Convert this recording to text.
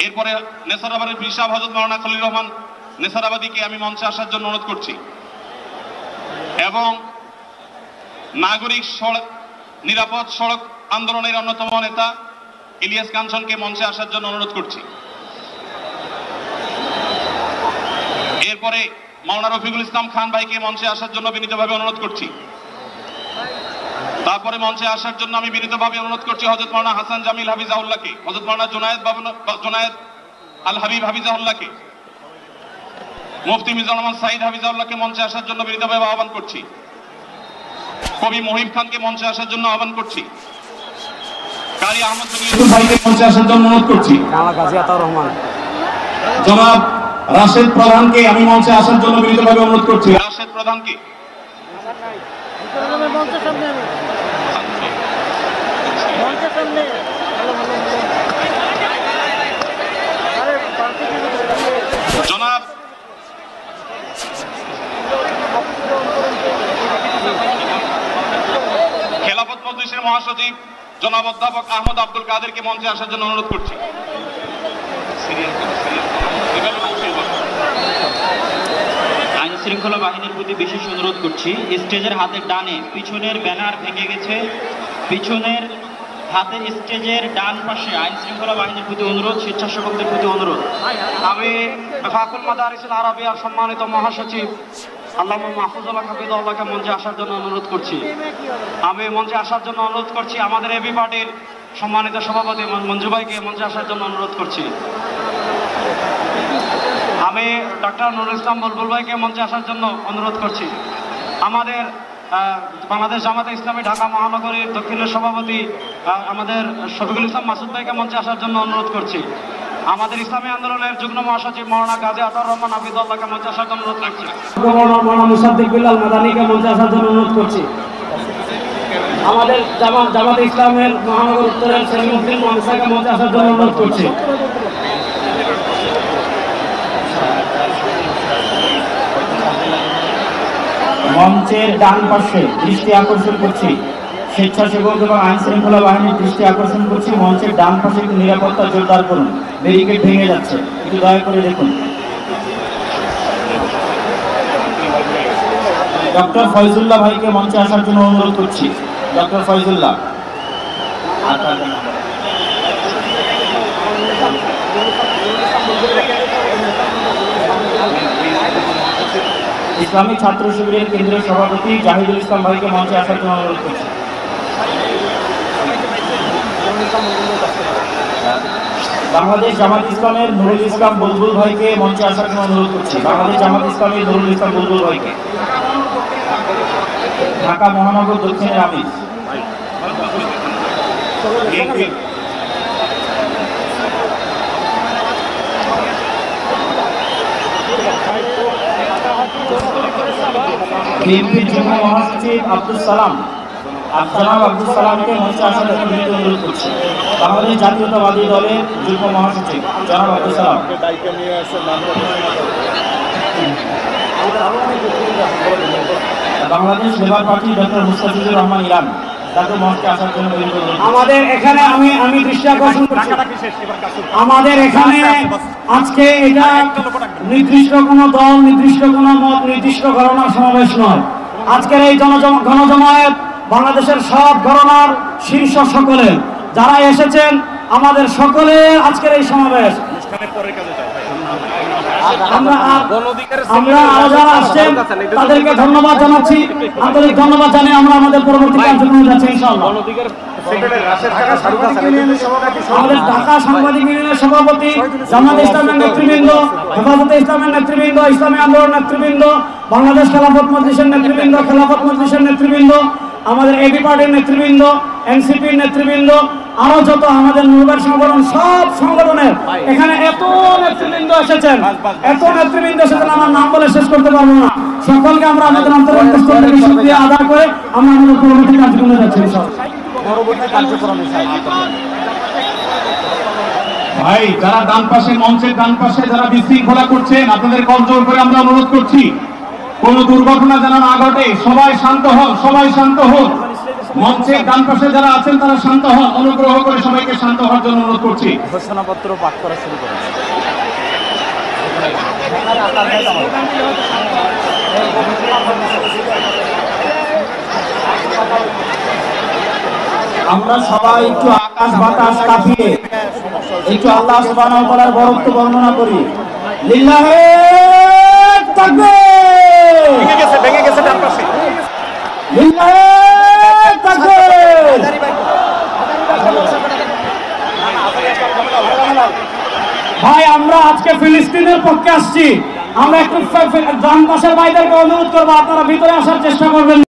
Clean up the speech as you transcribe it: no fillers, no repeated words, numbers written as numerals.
এরপরে নেসারাবাদের পীর সাহেব হযরত মাওলানা খলিল রহমান নেসারাবাদীকে আমি মঞ্চে আসার জন্য অনুরোধ করছি এবং নাগরিক নিরাপদ সড়ক আন্দোলনের অন্যতম নেতা ইলিয়াস কাঞ্চনকে মঞ্চে আসার জন্য অনুরোধ করছি। এরপরে মাওলানা রফিকুল ইসলাম খান ভাইকে মঞ্চে আসার জন্য বিনীতভাবে অনুরোধ করছি। তারপরে মঞ্চে আসার জন্য আমি বিনীতভাবে অনুরোধ করছি হযরত মাওলানা হাসান জামিল হাফিজাহুল্লাহকে, হযরত মাওলানা জুনায়েদ আল হাবিব হাফিজাহুল্লাহকে, মুফতি মিজানুর রহমান সাঈদ হাফিজাহুল্লাহকে মঞ্চে আসার জন্য বিনীতভাবে আহ্বান করছি। কবি মহিব খানকে মঞ্চে আসার জন্য আহ্বান করছি। কারি আহমদ ভাইকে মঞ্চে আসার জন্য অনুরোধ করছি। জনাব রাশেদ প্রধানকে আমি মঞ্চে আসার জন্য বিনীতভাবে অনুরোধ করছি। রাশেদ প্রধানকে জনাব খেলাফত মজলিসের মহাসচিব জনাব অধ্যাপক আহমদ আব্দুল কাদেরকে মঞ্চে আসার জন্য অনুরোধ করছি। আইন শৃঙ্খলা বাহিনীর প্রতি বিশেষ অনুরোধ করছি, স্টেজের হাতের ডানে পিছনের ব্যানার ভেঙে গেছে, পিছনের হাতে স্টেজের ডান পাশে আইন শৃঙ্খলা বাহিনীর প্রতি অনুরোধ, স্বেচ্ছাসেবকদের প্রতি অনুরোধ। আমি ফাকুল মাদারিসুল আরাবিয়ার সম্মানিত মহাসচিব আল্লামা মাহফুজুল্লাহ হাফিজাহুল্লাহকে মঞ্চে আসার জন্য অনুরোধ করছি। আমি মঞ্চে আসার জন্য অনুরোধ করছি আমাদের এবি পার্টির সম্মানিত সভাপতি মঞ্জু ভাইকে মঞ্চে আসার জন্য অনুরোধ করছি। আমি ডক্টর নুরুল ইসলাম বুলবুল ভাইকে মঞ্চে আসার জন্য অনুরোধ করছি। আমাদের বাংলাদেশ জামাতে ইসলামী ঢাকা মহানগরীর দক্ষিণের সভাপতি আমাদের শফিকুল ইসলাম মাসুদ ভাইকে মঞ্চে আসার জন্য অনুরোধ করছি। আমাদের ইসলামী আন্দোলনের যুগ্ম মহাসচিব মাওলানা গাজী আতাউর রহমান হাফিজাহুল্লাহকে মঞ্চে আসার জন্য অনুরোধ করছি। মাওলানা মুসাদ্দিক বিল্লাল মাদানীকে মঞ্চে আসার জন্য অনুরোধ করছি। আমাদের জামাতে ইসলামের মহানগর উত্তরের সেলিমউদ্দিন মানসাকে মঞ্চে আসার জন্য অনুরোধ করছি। মঞ্চের ডান পাশে দৃষ্টি আকর্ষণ করছি, স্বেচ্ছাসেবক এবং আইন শৃঙ্খলা বাহিনীর দৃষ্টি আকর্ষণ করছি। মঞ্চের ডান পাশে একটু নিরাপত্তা জোরদার করুন, ব্যারিকেড ভেঙে যাচ্ছে, একটু দয়া করে দেখুন। ডক্টর ফয়জুল্লাহ ভাইকে মঞ্চে আসার জন্য অনুরোধ করছি। ডক্টর ফয়জুল্লাহ। ইসলামী ছাত্র শিবিরের কেন্দ্রীয় সভাপতি জাহিদুল ইসলাম ভাইকে মঞ্চে আসার জন্য অনুরোধ করছি। বাংলাদেশ জামাত ইসলামের নুরুল ইসলাম বুলবুল ভাইকে মঞ্চে আসার জন্য অনুরোধ করছি। বাংলাদেশ জামাত ইসলামের নুরুল ইসলাম বুলবুল ভাইকে। ঢাকা মহানগর দক্ষিণের আমির বিএনপির যুগ্ম মহাসচিব আব্দুল সালামকে মঞ্চে আসার জন্য বিনীত অনুরোধ করছি। বাংলাদেশ জাতীয়তাবাদী দলের যুগ্ম মহাসচিব জনাব Abdul Salam. Bangladesh labour party doctor Mustafizur Rahman Iran তাকে মঞ্চে আসার জন্য বিনীত অনুরোধ। আমাদের এখানে আমি দৃষ্টি আকর্ষণ করছি, আমাদের এখানে আজকে এটা নির্দিষ্ট কোনো দল, নির্দিষ্ট কোনো মত, নির্দিষ্ট ঘটনার সমাবেশ নয়। আজকের এই গণজমায়েত বাংলাদেশের সব ঘটনার শীর্ষ সকলে যারা এসেছেন, আমাদের সকলে আজকের এই সমাবেশ। আমরা আরো যারা আসছেন তাদেরকে ধন্যবাদ জানাচ্ছি, আন্তরিক ধন্যবাদ জানিয়ে আমরা আমাদের পরবর্তী কার্যক্রমে যাচ্ছি ইনশাআল্লাহ। আমাদের ঢাকা সাংবাদিক ইউনিয়নের সভাপতি, জামাত ইসলামের নেতৃবৃন্দ, হেফাজতে ইসলামের নেতৃবৃন্দ, ইসলামী আন্দোলন নেতৃবৃন্দ, বাংলাদেশ খেলাফত মজলিসের নেতৃবৃন্দ, খেলাফত মজলিসের নেতৃবৃন্দ, আমাদের এবি পার্টির নেতৃবৃন্দ, এনসিপির নেতৃবৃন্দ, আরো যত আমাদের নৌবাদ সংগঠন, সব সংগঠনের এখানে এত নেতৃবৃন্দ এসেছেন, আমার নাম বলে শেষ করতে পারবো না। সকলকে আমরা আমাদের অন্তর্গত শুকরিয়া আদায় করে আমরা আমাদের পরবর্তী কার্যক্রমে যাচ্ছি। ভাই, যারা ডান পাশে, মঞ্চের ডান পাশে যারা বিশৃঙ্খলা করছেন, আপনাদের কলজোর করে আমরা অনুরোধ করছি কোন দুর্ঘটনা যেন না ঘটে। সবাই শান্ত হন, সবাই শান্ত হোক। মঞ্চের ডান পাশে যারা আছেন তারা শান্ত হন, অনুগ্রহ করে সবাইকে শান্ত হওয়ার জন্য অনুরোধ করছি। ঘোষণাপত্র পাঠ করা শুরু করুন। আমরা সবাই একটু আকাশ বাতাস কাঁপিয়ে একটু আল্লাহ সুবহানাহু ওয়া তাআলার বরত্ব বর্ণনা করি। লিল্লাহে তাকবীর, ভেঙে গেছে ডান পাশে। লিল্লাহে তাকবীর। ভাই আমরা আজকে ফিলিস্তিনের পক্ষে আসছি, আমরা একটু ডান পাশের ভাইদেরকে অনুরোধ করবো আপনারা ভিতরে আসার চেষ্টা করবেন।